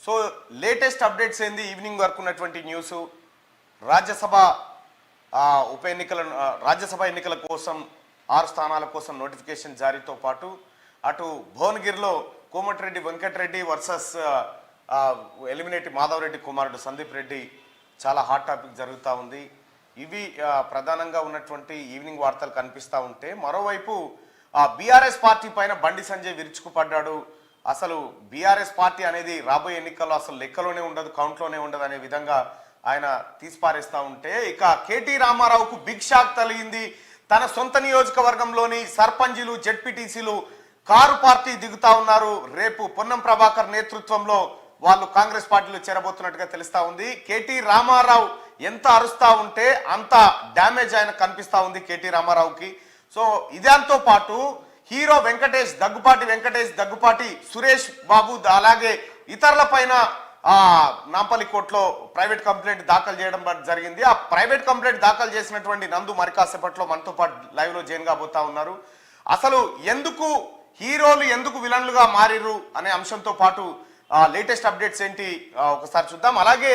So latest updates ఏంది evening వరకు ఉన్నటువంటి న్యూస్ రాజ్యసభ రాజ్యసభ ఎన్నికల కోసం 6 స్థానాల కోసం నోటిఫికేషన్ జారీతో పాటు అటు భువనగిరిలో కోమటిరెడ్డి వెంకటరెడ్డి వర్సెస్ ఎలిమినేటి మాధవరెడ్డి కుమారుడు సందీప్ రెడ్డి చాలా హాట్ టాపిక్ జరుగుతూ ఉంది. ఇవి ప్రధానంగా ఉన్నటువంటి ఈవినింగ్ వార్తలు కనిపిస్తూ ఉంటే మరోవైపు బీఆర్ఎస్ పార్టీ పైన బండి సంజయ్ విరుచుకుపడ్డాడు. అసలు బీఆర్ఎస్ పార్టీ అనేది రాబోయే ఎన్నికల్లో అసలు లెక్కలోనే ఉండదు, కౌంట్లోనే ఉండదు అనే విధంగా ఆయన తీసిపారేస్తూ ఉంటే ఇక కేటీ రామారావుకు బిగ్ షాక్ తగిలింది. తన సొంత నియోజకవర్గంలోని సర్పంచులు జెడ్పీటీసీలు కారు పార్టీ దిగుతా ఉన్నారు. రేపు పొన్నం ప్రభాకర్ నేతృత్వంలో వాళ్ళు కాంగ్రెస్ పార్టీలో చేరబోతున్నట్టుగా తెలుస్తా ఉంది. కేటీ రామారావు ఎంత అరుస్తా ఉంటే అంత డ్యామేజ్ ఆయన కనిపిస్తా ఉంది కేటీ రామారావుకి. సో ఇదాంతో పాటు హీరో వెంకటేష్ దగ్గుపాటి సురేష్ బాబు అలాగే ఇతరుల పైన నాంపల్లి కోర్టులో ప్రైవేట్ కంప్లైంట్ దాఖలు చేయడం జరిగింది. ఆ ప్రైవేట్ కంప్లైంట్ దాఖలు చేసినటువంటి నందు మరి కాసేపట్లో మనతో పాటు లైవ్ లో జాయిన్ కాబోతా ఉన్నారు. అసలు ఎందుకు హీరోలు ఎందుకు విలన్లుగా మారిరు అనే అంశంతో పాటు లేటెస్ట్ అప్డేట్స్ ఏంటి ఒకసారి చూద్దాం. అలాగే